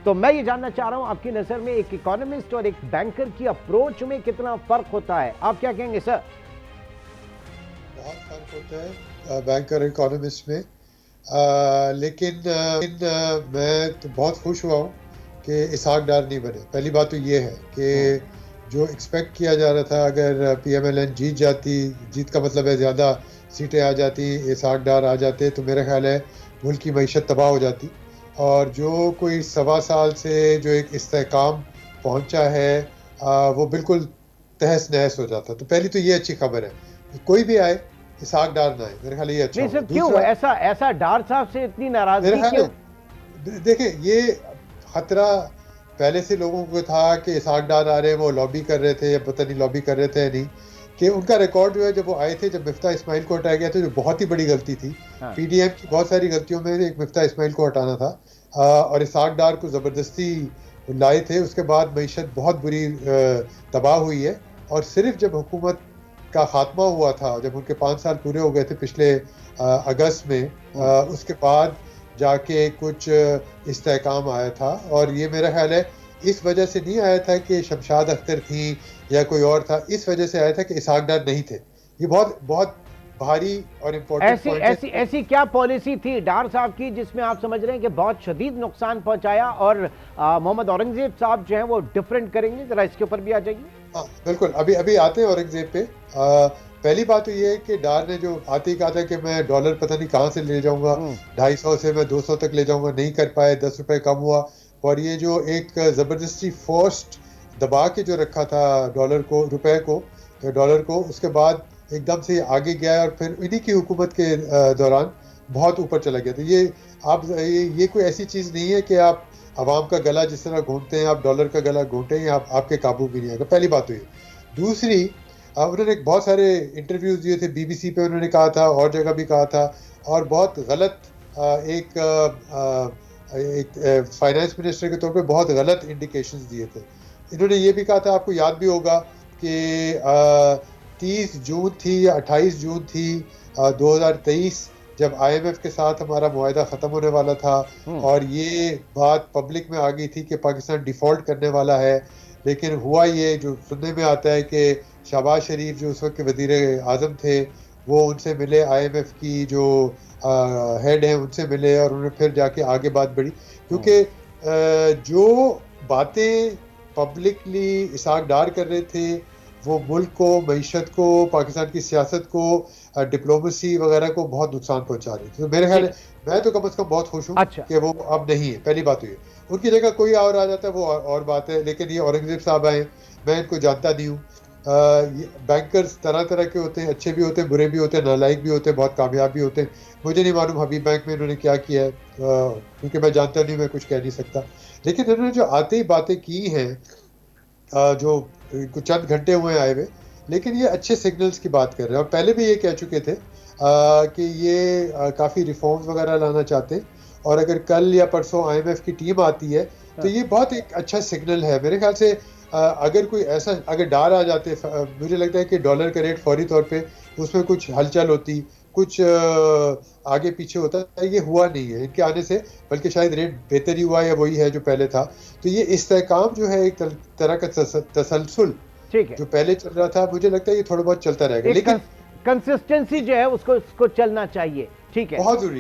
तो मैं ये जानना चाह रहा हूं, आपकी नजर में एक इकोनॉमिस्ट और एक बैंकर की अप्रोच में कितना फर्क होता है? आप क्या कहेंगे सर? बहुत फर्क होता है बैंकर इकोनॉमिस्ट में। लेकिन मैं तो बहुत खुश हुआ हूँ कि इसहाक डार नहीं बने। पहली बात तो ये है हम्म। कि जो एक्सपेक्ट किया जा रहा था, अगर पीएमएलएन जीत जाती, जीत का मतलब है ज़्यादा सीटें आ जाती, इसहाक डार आ जाते, तो मेरा ख्याल है मुल्क की मईशत तबाह हो जाती। और जो कोई 1.25 साल से जो एक इस्तेहकाम पहुंचा है, वो बिल्कुल तहस नहस हो जाता। तो पहली तो ये अच्छी खबर है कि कोई भी आए, इसहाक डार ना आए। मेरे ख्याल है ये अच्छा नहीं होगा। सर, क्यों दूसरा, ऐसा ऐसा डार साहब से इतनी मेरे नाराजगी ख्याल क्यों? है देखिए, ये खतरा पहले से लोगों को था कि इसहाक डार आ रहे हैं, वो लॉबी कर रहे थे, या पता नहीं लॉबी कर रहे थे या नहीं। कि उनका रिकॉर्ड जो है, जब वो आए थे, जब मिफ्ता इस्माइल को हटाया गया था, जो बहुत ही बड़ी गलती थी। हाँ। पीडीएम की बहुत सारी गलतियों में एक मिफ्ता इस्माइल को हटाना था। और इसहाक डार को जबरदस्ती लाए थे। उसके बाद मईशत बहुत बुरी तबाह हुई है। और सिर्फ जब हुकूमत का खात्मा हुआ था, जब उनके 5 साल पूरे हो गए थे पिछले अगस्त में, हम्म। उसके बाद जाके कुछ इस्तेहकाम आया था। और ये मेरा ख्याल है इस वजह से नहीं आया था कि शमशाद अख्तर थी या कोई और था, इस वजह से आया था कि इसहाक डार नहीं थे। ये बहुत बहुत भारी और इम्पोर्टेंट ऐसी पॉइंट है। ऐसी ऐसी क्या पॉलिसी थी डार साहब की जिसमें आप समझ रहे हैं कि बहुत शदीद नुकसान पहुंचाया, और मोहम्मद औरंगजेब साहब जो हैं वो डिफरेंट करेंगे? जरा इसके ऊपर भी आ जाइए। हाँ बिल्कुल, अभी अभी आते हैं औरंगजेब पे। पहली बात तो ये है कि डार ने जो आते ही कहा था कि मैं डॉलर पता नहीं कहाँ से ले जाऊंगा, हम्म। 250 से मैं 200 तक ले जाऊंगा, नहीं कर पाए, 10 रुपए कम हुआ। और ये जो एक जबरदस्ती फोर्स्ड दबा के जो रखा था डॉलर को, रुपए को, डॉलर को, उसके बाद एकदम से आगे गया, और फिर इन्हीं की हुकूमत के दौरान बहुत ऊपर चला गया। तो ये आप ये कोई ऐसी चीज नहीं है कि आप अवाम का गला जिस तरह घूंटते हैं, आप डॉलर का गला घूंटे हैं, आप आपके काबू भी नहीं आएगा। पहली बात तो ये। दूसरी, उन्होंने बहुत सारे इंटरव्यूज दिए थे बीबीसी पे, उन्होंने कहा था और जगह भी कहा था, और बहुत गलत एक फाइनेंस मिनिस्टर के तौर पे बहुत गलत इंडिकेशंस दिए थे। इन्होंने ये भी कहा था, आपको याद भी होगा कि 30 जून थी या 28 जून थी 2023, जब आईएमएफ के साथ हमारा मुआहदा ख़त्म होने वाला था, हम्म। और ये बात पब्लिक में आ गई थी कि पाकिस्तान डिफ़ॉल्ट करने वाला है। लेकिन हुआ ये जो सुनने में आता है कि शहबाज शरीफ जो उस वक्त के वज़ीर आज़म थे, वो उनसे मिले, आईएमएफ की जो हेड हैं उनसे मिले, और उन्होंने फिर जाके आगे बात बढ़ी। हम्म। क्योंकि जो बातें पब्लिकली इसहाक डार कर रहे थे, वो मुल्क को, मईशत को, पाकिस्तान की सियासत को, डिप्लोमेसी वगैरह को बहुत नुकसान पहुंचा रही थी। तो मेरे ख्याल ठीक है, है। मैं तो कम से कम बहुत खुश हूँ अच्छा। कि वो अब नहीं है। पहली बात तो ये, उनकी जगह कोई और आ जाता है, वो और बात है। लेकिन ये औरंगजेब साहब आए, मैं इनको जानता नहीं हूँ। बैंकर्स तरह तरह के होते हैं, अच्छे भी होते हैं, बुरे भी होते हैं, नालायक भी होते हैं, बहुत कामयाब भी होते हैं। मुझे नहीं मालूम हबीब बैंक में इन्होंने क्या किया है, क्योंकि मैं जानता नहीं, मैं कुछ कह नहीं सकता। लेकिन इन्होंने जो आते ही बातें की हैं, जो कुछ चंद घंटे हुए आए हुए, लेकिन ये अच्छे सिग्नल्स की बात कर रहे हैं। और पहले भी ये कह चुके थे कि ये काफ़ी रिफॉर्म्स वगैरह लाना चाहते हैं। और अगर कल या परसों आईएमएफ की टीम आती है, तो हाँ। ये बहुत एक अच्छा सिग्नल है मेरे ख्याल से। अगर कोई ऐसा, अगर डार आ जाते, मुझे लगता है कि डॉलर का रेट फौरी तौर पे उसमें कुछ हलचल होती, कुछ आगे पीछे होता है। ये हुआ नहीं है इनके आने से, बल्कि शायद रेट बेहतर ही हुआ, या वही है जो पहले था। तो ये इस्तेहकाम जो है, एक तरह का तसलसल ठीक है। जो पहले चल रहा था, मुझे लगता है ये थोड़ा बहुत चलता रहेगा। एक लेकिन कंसिस्टेंसी जो है उसको उसको चलना चाहिए। ठीक है। बहुत जरूरी,